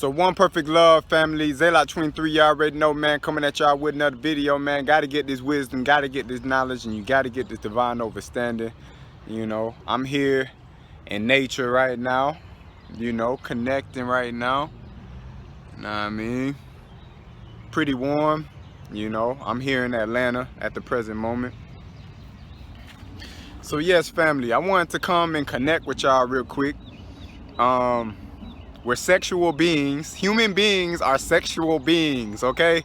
So one perfect love, family. Zaylock 23, you already know, man. Coming at y'all with another video, man. Got to get this wisdom, got to get this knowledge, and you got to get this divine understanding. You know, I'm here in nature right now. You know, connecting right now. Know what I mean? Pretty warm. You know, I'm here in Atlanta at the present moment. So yes, family, I wanted to come and connect with y'all real quick. We're sexual beings. Human beings are sexual beings, okay?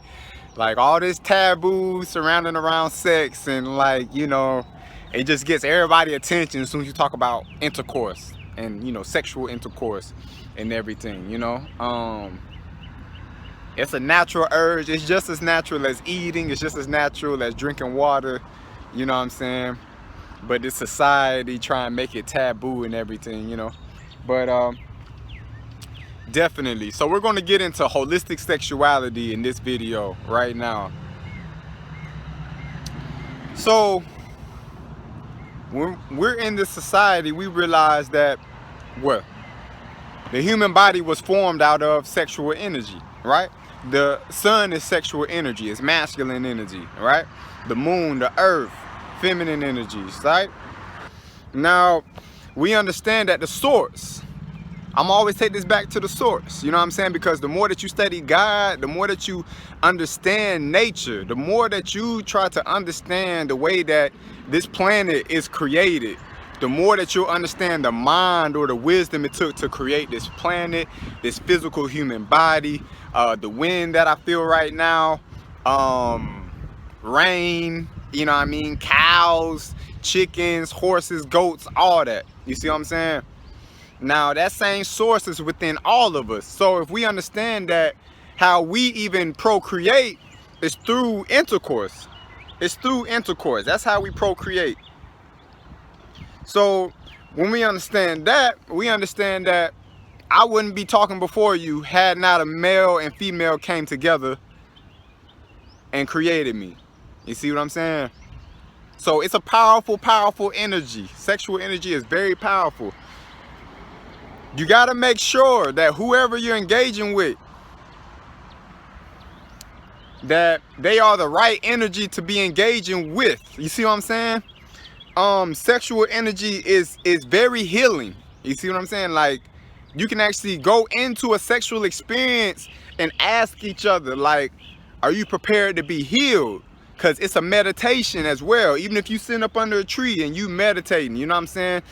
Like all this taboo surrounding around sex, and like, you know, it just gets everybody attention as soon as you talk about intercourse and, you know, sexual intercourse and everything, you know. It's a natural urge. It's just as natural as eating. It's just as natural as drinking water, you know what I'm saying? But this society try and make it taboo and everything, you know. But definitely. So we're going to get into holistic sexuality in this video right now. So when we're in this society, we realize that, well, the human body was formed out of sexual energy, right? The sun is sexual energy, it's masculine energy, right? The moon, the earth, feminine energies, right? Now, we understand that the source, I'm always take this back to the source, you know what I'm saying? Because the more that you study God, the more that you understand nature, the more that you try to understand the way that this planet is created, the more that you'll understand the mind or the wisdom it took to create this planet, this physical human body, the wind that I feel right now, rain, you know what I mean, cows, chickens, horses, goats, all that. You see what I'm saying? Now, that same source is within all of us. So if we understand that how we even procreate is through intercourse. It's through intercourse. That's how we procreate. So when we understand that I wouldn't be talking before you had not a male and female came together and created me. You see what I'm saying? So it's a powerful, powerful energy. Sexual energy is very powerful. You got to make sure that whoever you're engaging with, that they are the right energy to be engaging with. You see what I'm saying? Sexual energy is very healing. You see what I'm saying? Like, you can actually go into a sexual experience and ask each other, like, are you prepared to be healed? Because it's a meditation as well. Even if you sit up under a tree and you meditating, you know what I'm saying?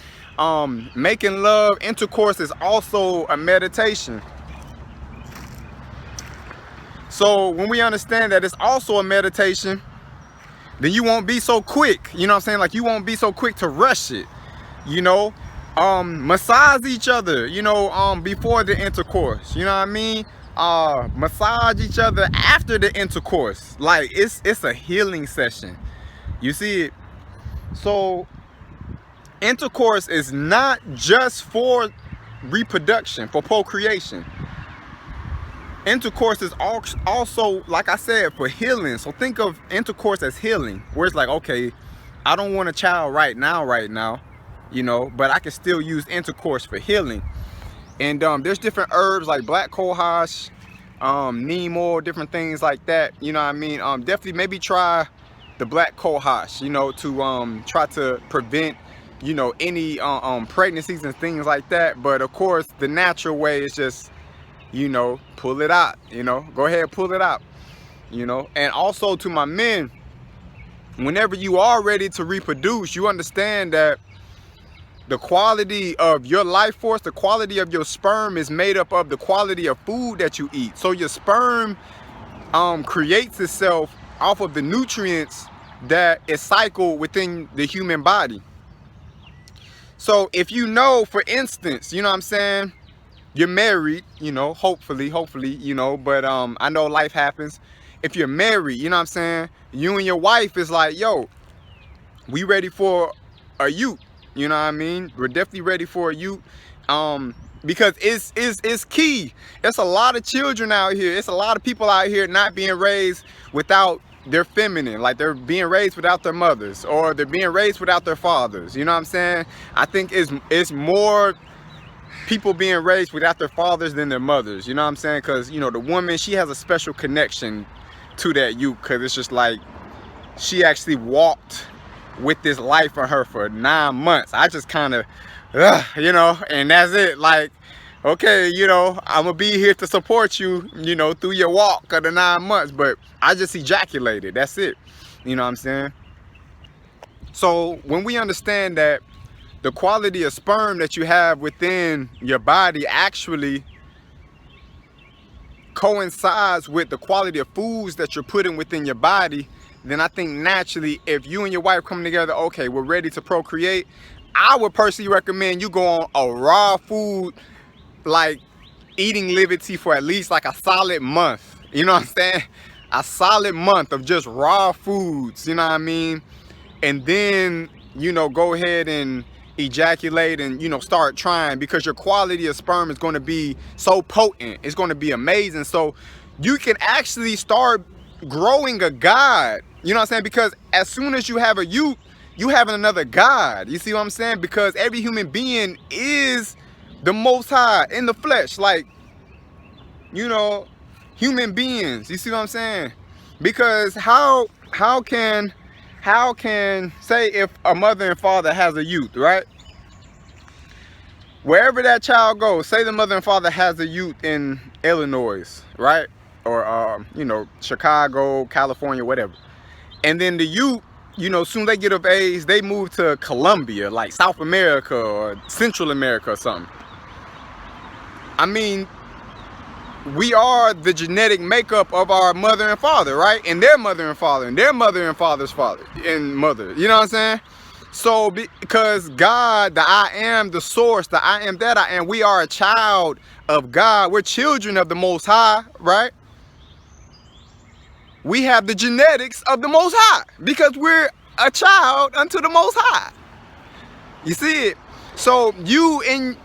Making love, intercourse is also a meditation. So when we understand that it's also a meditation, then you won't be so quick, you know what I'm saying? Like, you won't be so quick to rush it, you know? Massage each other, you know, before the intercourse, you know what I mean? Massage each other after the intercourse. Like, it's a healing session. You see it? So intercourse is not just for reproduction, for procreation. Intercourse is also, like I said, for healing. So think of intercourse as healing, where it's like, okay, I don't want a child right now, you know, but I can still use intercourse for healing. And there's different herbs like black cohosh, neem oil, different things like that, you know what I mean? Definitely maybe try the black cohosh, you know, to try to prevent, you know, any pregnancies and things like that. But of course, the natural way is just, you know, pull it out, you know, go ahead, pull it out, you know. And also to my men, whenever you are ready to reproduce, you understand that the quality of your life force, the quality of your sperm is made up of the quality of food that you eat. So your sperm creates itself off of the nutrients that is cycled within the human body. So if you know, for instance, you know what I'm saying, you're married, you know, hopefully, you know, but I know life happens. If you're married, you know what I'm saying, you and your wife is like, yo, we ready for a youth. You know what I mean? We're definitely ready for a youth. Because it's key. It's a lot of children out here. It's a lot of people out here not being raised without their feminine. Like, they're being raised without their mothers, or they're being raised without their fathers. You know what I'm saying? I think it's more people being raised without their fathers than their mothers. You know what I'm saying? Because, you know, the woman, she has a special connection to that youth, because it's just like she actually walked with this life on her for 9 months. I just kind of, you know, and that's it. Like, okay, you know, I'm gonna be here to support you, you know, through your walk of the 9 months, but I just ejaculated. That's it. You know what I'm saying? So when we understand that the quality of sperm that you have within your body actually coincides with the quality of foods that you're putting within your body, then I think naturally, if you and your wife come together, okay, we're ready to procreate, I would personally recommend you go on a raw food, like eating liberty for at least like a solid month. You know what I'm saying? A solid month of just raw foods, you know what I mean? And then, you know, go ahead and ejaculate and, you know, start trying, because your quality of sperm is going to be so potent. It's going to be amazing. So you can actually start growing a god, you know what I'm saying? Because as soon as you have a youth, you have another god. You see what I'm saying? Because every human being is the Most High in the flesh, like, you know, human beings. You see what I'm saying? Because how can say if a mother and father has a youth, right? Wherever that child goes, say the mother and father has a youth in Illinois, right? Or you know, Chicago, California, whatever. And then the youth, you know, soon they get of age, they move to Colombia, like South America or Central America or something. I mean, we are the genetic makeup of our mother and father, right? And their mother and father, and their mother and father's father and mother. You know what I'm saying? So because God, the I am, the source, the I am that I am, we are a child of God. We're children of the Most High, right? We have the genetics of the Most High because we're a child unto the Most High. You see it? So you and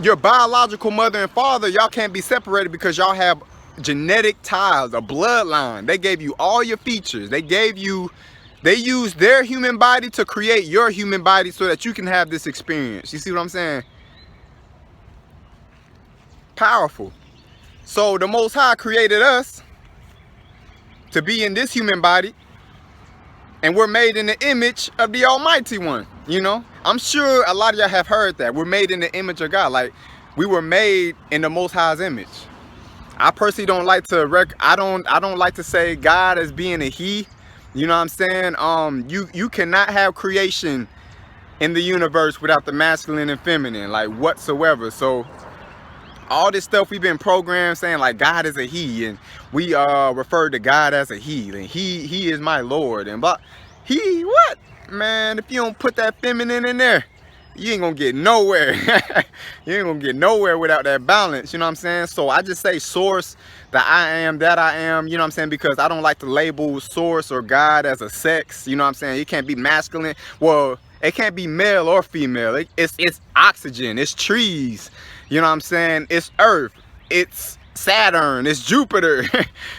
your biological mother and father, y'all can't be separated because y'all have genetic ties, a bloodline. They gave you all your features. They used their human body to create your human body so that you can have this experience. You see what I'm saying? Powerful. So the Most High created us to be in this human body, and we're made in the image of the Almighty One. You know, I'm sure a lot of y'all have heard that we're made in the image of God. Like, we were made in the Most High's image. I personally don't like to I don't like to say God as being a he. You know what I'm saying? You cannot have creation in the universe without the masculine and feminine, like, whatsoever. So all this stuff we've been programmed saying like God is a he, and we refer to God as a he, and he is my Lord, and but he what? Man, if you don't put that feminine in there, you ain't gonna get nowhere. You ain't gonna get nowhere without that balance, you know what I'm saying? So I just say source, the I am that I am, you know what I'm saying? Because I don't like to label source or God as a sex, you know what I'm saying? It can't be masculine. Well, it can't be male or female. It's oxygen, it's trees, you know what I'm saying? It's earth, it's Saturn, it's Jupiter.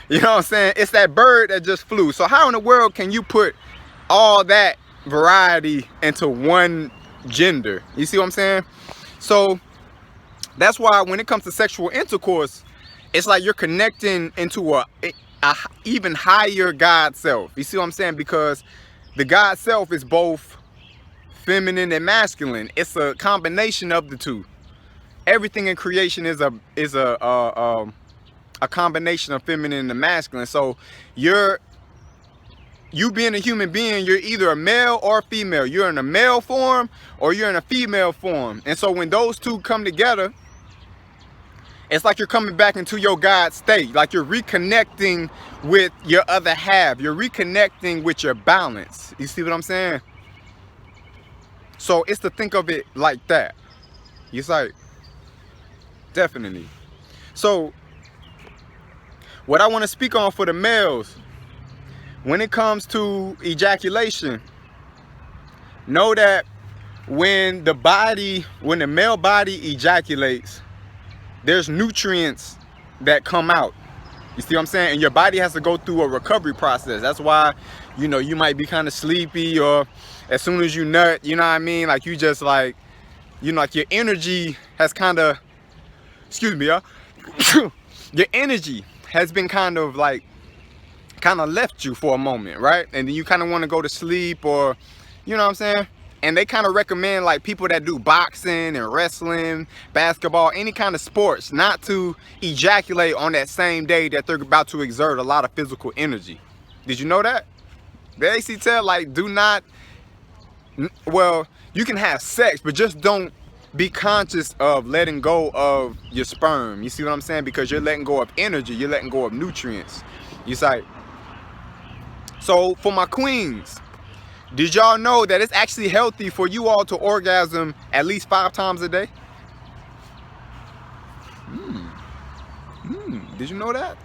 You know what I'm saying? It's that bird that just flew. So how in the world can you put all that variety into one gender? You see what I'm saying? So that's why when it comes to sexual intercourse, it's like you're connecting into a even higher God self. You see what I'm saying? Because the God self is both feminine and masculine. It's a combination of the two. Everything in creation is a combination of feminine and masculine. So you being a human being, you're either a male or a female. You're in a male form or you're in a female form. And so when those two come together, it's like you're coming back into your God state. Like you're reconnecting with your other half. You're reconnecting with your balance. You see what I'm saying? So it's to think of it like that. It's like, definitely. So what I want to speak on for the males, when it comes to ejaculation, know that when the male body ejaculates, there's nutrients that come out. You see what I'm saying? And your body has to go through a recovery process. That's why, you know, you might be kind of sleepy, or as soon as you nut, you know what I mean? Like you just like, you know, like your energy has kind of, excuse me, your energy has been kind of left you for a moment, right? And then you kind of want to go to sleep, or, you know what I'm saying? And they kind of recommend like people that do boxing and wrestling, basketball, any kind of sports, not to ejaculate on that same day that they're about to exert a lot of physical energy. Did you know that? They actually tell like, do not, well, you can have sex, but just don't be conscious of letting go of your sperm. You see what I'm saying? Because you're letting go of energy, you're letting go of nutrients. You say, so for my queens, did y'all know that it's actually healthy for you all to orgasm at least 5 times a day? Did you know that?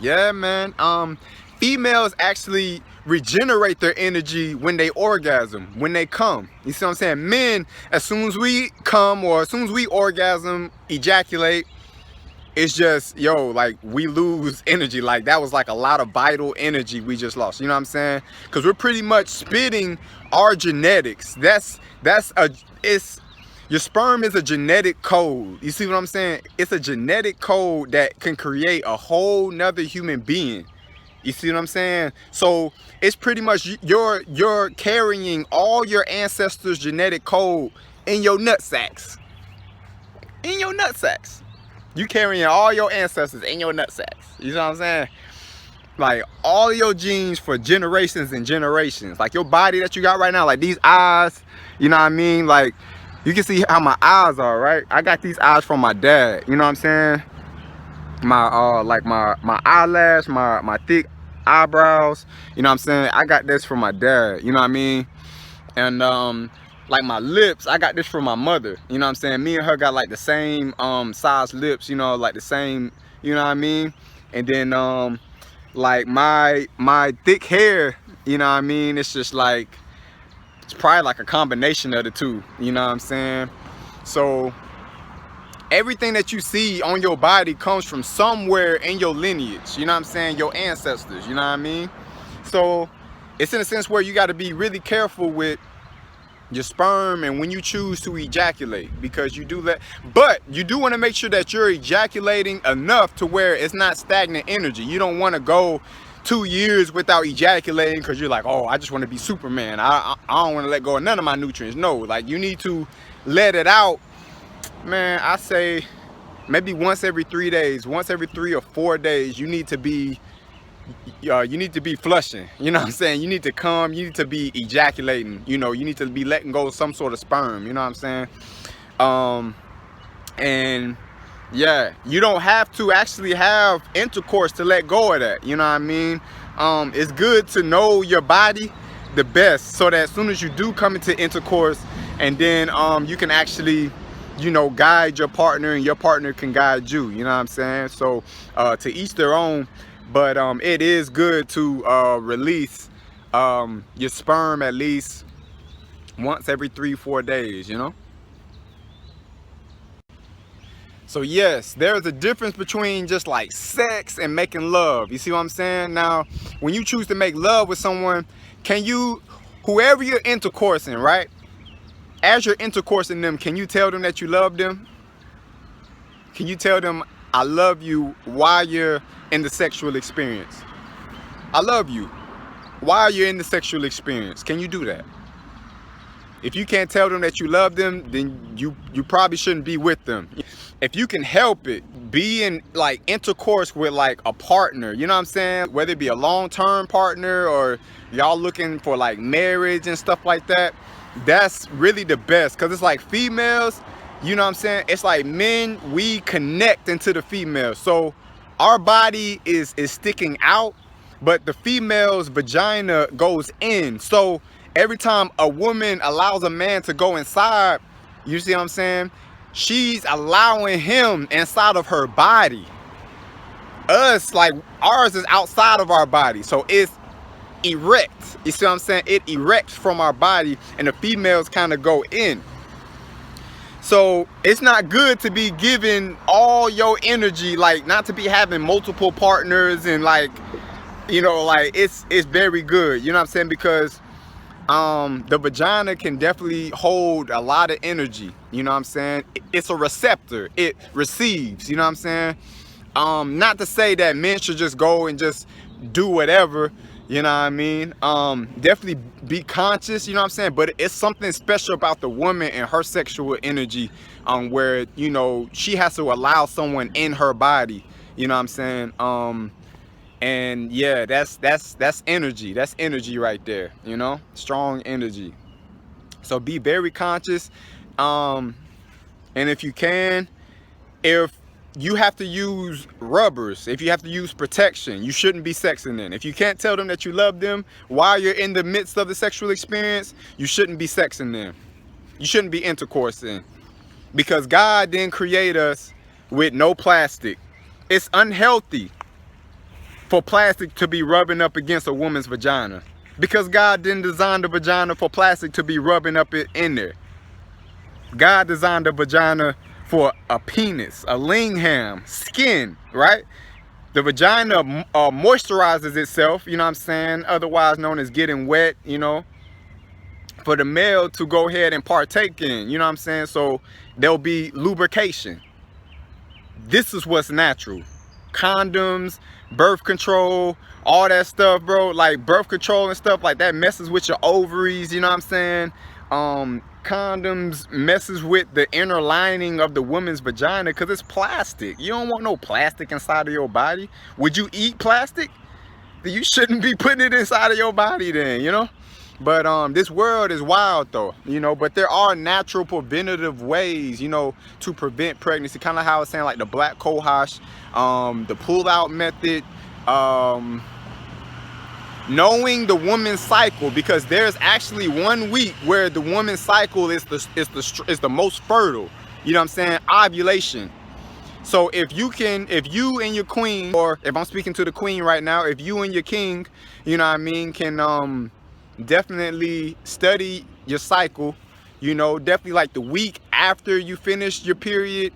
Yeah, man. Females actually regenerate their energy when they orgasm, when they come. You see what I'm saying? Men, as soon as we come, or as soon as we orgasm, ejaculate, it's just, yo, like, we lose energy. Like, that was like a lot of vital energy we just lost. You know what I'm saying? Because we're pretty much spitting our genetics. Your sperm is a genetic code. You see what I'm saying? It's a genetic code that can create a whole nother human being. You see what I'm saying? So it's pretty much you're carrying all your ancestors' genetic code in your nut sacks. In your nut sacks. You carrying all your ancestors in your nut sacks. You know what I'm saying? Like, all your genes for generations and generations. Like, your body that you got right now, like these eyes, you know what I mean? Like, you can see how my eyes are, right? I got these eyes from my dad. You know what I'm saying? My like my eyelash, my thick eyebrows. You know what I'm saying? I got this from my dad. You know what I mean? And like my lips, I got this from my mother. You know what I'm saying? Me and her got like the same size lips, you know, like the same, you know what I mean? And then like my thick hair, you know what I mean? It's just like, it's probably like a combination of the two, you know what I'm saying? So everything that you see on your body comes from somewhere in your lineage, you know what I'm saying? Your ancestors, you know what I mean? So it's in a sense where you got to be really careful with your sperm and when you choose to ejaculate, because you do that, but you do want to make sure that you're ejaculating enough to where it's not stagnant energy. You don't want to go 2 years without ejaculating because you're like, oh, I just want to be Superman. I don't want to let go of none of my nutrients. No, like, you need to let it out, man. I say maybe once every 3 days, once every 3 or 4 days, you need to be flushing. You know what I'm saying? You need to come, you need to be ejaculating, you know, you need to be letting go of some sort of sperm, you know what I'm saying? And yeah, you don't have to actually have intercourse to let go of that, you know what I mean? It's good to know your body the best, so that as soon as you do come into intercourse, and then you can actually, you know, guide your partner, and your partner can guide you, you know what I'm saying? So to each their own. But it is good to release your sperm at least once every 3-4 days, you know? So yes, there's a difference between just like sex and making love. You see what I'm saying? Now, when you choose to make love with someone, can you, whoever you're intercoursing, right? As you're intercoursing them, can you tell them that you love them? Can you tell them, I love you, while you're in the sexual experience? I love you while you're in the sexual experience. Can you do that? If you can't tell them that you love them, then you probably shouldn't be with them. If you can help it, be in like intercourse with like a partner, you know what I'm saying? Whether it be a long-term partner or y'all looking for like marriage and stuff like that, that's really the best. Because it's like females, you know what I'm saying? It's like men, we connect into the females. So our body is sticking out, but the female's vagina goes in. So every time a woman allows a man to go inside, you see what I'm saying? She's allowing him inside of her body. Us, like, ours is outside of our body. So it's erect. You see what I'm saying? It erects from our body, and the females kind of go in. So it's not good to be giving all your energy, like, not to be having multiple partners, and like, you know, like, it's very good, you know what I'm saying? Because the vagina can definitely hold a lot of energy, you know what I'm saying? It's a receptor, it receives, you know what I'm saying? Not to say that men should just go and just do whatever, you know what I mean? Definitely be conscious, you know what I'm saying? But it's something special about the woman and her sexual energy, where, you know, she has to allow someone in her body, you know what I'm saying? And yeah, that's energy. That's energy right there, you know? Strong energy. So be very conscious. And if you can, if you have to use rubbers, if you have to use protection, you shouldn't be sexing them. If you can't tell them that you love them while you're in the midst of the sexual experience, you shouldn't be sexing them. You shouldn't be intercoursing, because God didn't create us with no plastic. It's unhealthy for plastic to be rubbing up against a woman's vagina, because God didn't design the vagina for plastic to be rubbing up in there. God designed the vagina for a penis, a lingham, skin, right? The vagina moisturizes itself, you know what I'm saying? Otherwise known as getting wet, you know, for the male to go ahead and partake in, you know what I'm saying? So there'll be lubrication. This is what's natural. Condoms, birth control, all that stuff, bro. Like birth control and stuff like that messes with your ovaries, you know what I'm saying? Condoms messes with the inner lining of the woman's vagina because it's plastic. You don't want no plastic inside of your body. Would you eat plastic? You shouldn't be putting it inside of your body then, you know? But this world is wild though, you know, but there are natural preventative ways, you know, to prevent pregnancy. Kind of how I was saying, like the black cohosh, the pull out method, knowing the woman's cycle, because there's actually 1 week where the woman's cycle is the most fertile, you know what I'm saying? Ovulation. So if you and your queen, or if I'm speaking to the queen right now, if you and your king, you know what I mean, can definitely study your cycle, you know, definitely like the week after you finish your period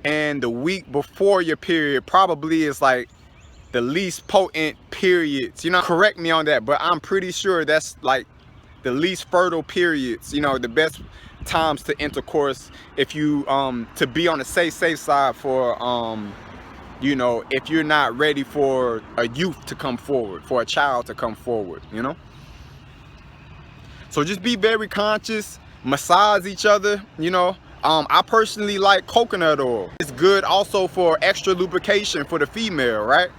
and the week before your period probably is like the least potent periods, you know, correct me on that, but I'm pretty sure that's like the least fertile periods, you know, the best times to intercourse if you to be on the safe side for you know, if you're not ready for a youth to come forward, for a child to come forward, you know. So just be very conscious, massage each other, you know. I personally like coconut oil. It's good also for extra lubrication for the female, right?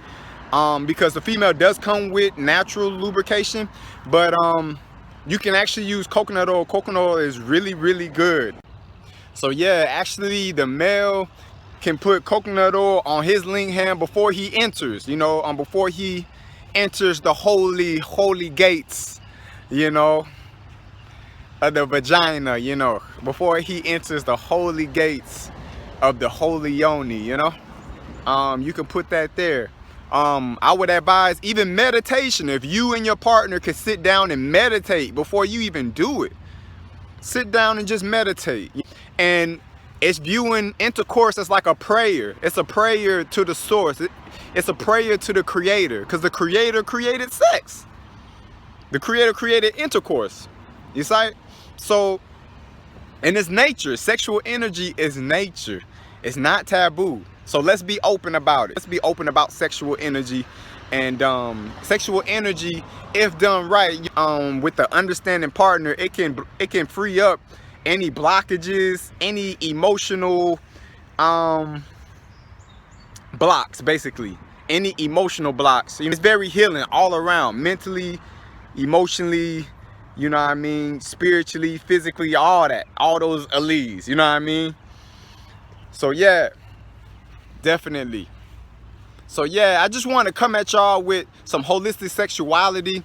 Because the female does come with natural lubrication, but you can actually use coconut oil. Coconut oil is really, really good. So yeah, actually the male can put coconut oil on his lingham before he enters, you know, before he enters the holy gates, you know, of the vagina, you know, before he enters the holy gates of the holy yoni, you know. You can put that there. I would advise even meditation. If you and your partner can sit down and meditate before you even do it, sit down and just meditate. And it's viewing intercourse as like a prayer. It's a prayer to the source. It's a prayer to the creator, because the creator created sex. The creator created intercourse. You see? So, and it's nature. Sexual energy is nature. It's not taboo. So let's be open about it. Let's be open about sexual energy. And sexual energy, if done right, with the understanding partner, it can free up any blockages, any emotional blocks, basically. Any emotional blocks. It's very healing all around, mentally, emotionally, you know what I mean, spiritually, physically, all that, all those alleles, you know what I mean? So yeah, definitely. So yeah, I just want to come at y'all with some holistic sexuality.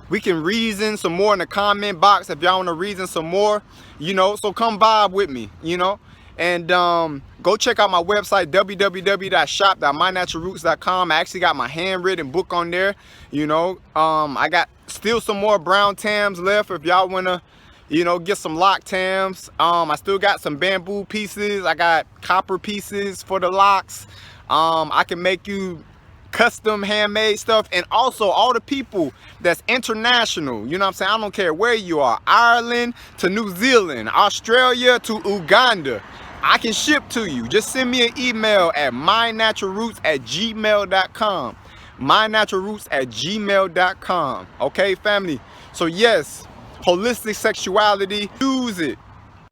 We can reason some more in the comment box if y'all want to reason some more, you know, so come vibe with me, you know. And go check out my website, www.shop.mynaturalroots.com. I actually got my handwritten book on there, you know. I got still some more brown tams left if y'all want to, you know, get some lock tams. I still got some bamboo pieces. I got copper pieces for the locks. I can make you custom handmade stuff, and also all the people that's international, you know what I'm saying? I don't care where you are, Ireland to New Zealand, Australia to Uganda, I can ship to you. Just send me an email at mynaturalroots@gmail.com. mynaturalroots@gmail.com. Okay, family? So yes, holistic sexuality, use it,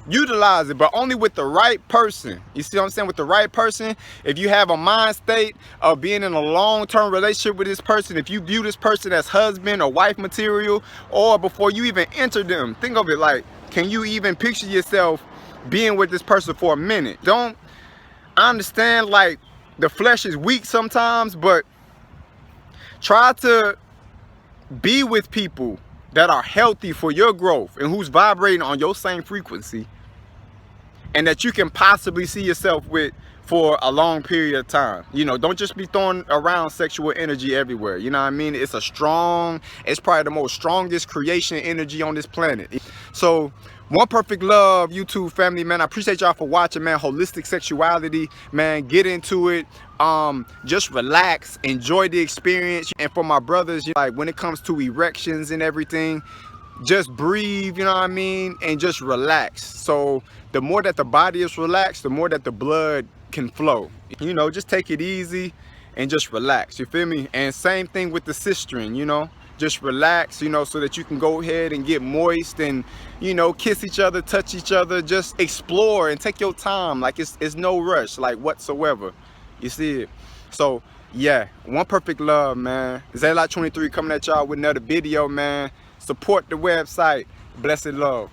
utilize it, but only with the right person. You see what I'm saying? With the right person. If you have a mind state of being in a long-term relationship with this person, if you view this person as husband or wife material, or before you even enter them, think of it like, can you even picture yourself being with this person for a minute? I understand, like, the flesh is weak sometimes, but try to be with people that are healthy for your growth and who's vibrating on your same frequency, and that you can possibly see yourself with for a long period of time. You know, don't just be throwing around sexual energy everywhere. You know what I mean? It's probably the most strongest creation energy on this planet. So one perfect love, YouTube family, man. I appreciate y'all for watching, man. Holistic sexuality, man. Get into it. Just relax, enjoy the experience. And for my brothers, like, when it comes to erections and everything, just breathe, you know what I mean, and just relax. So the more that the body is relaxed, the more that the blood can flow. You know, just take it easy and just relax, you feel me? And same thing with the sistering, you know, just relax, you know, so that you can go ahead and get moist and, you know, kiss each other, touch each other, just explore and take your time. Like, it's no rush, like, whatsoever. You see it? So yeah, one perfect love, man. Zaylock 23 coming at y'all with another video, man. Support the website. Blessed love.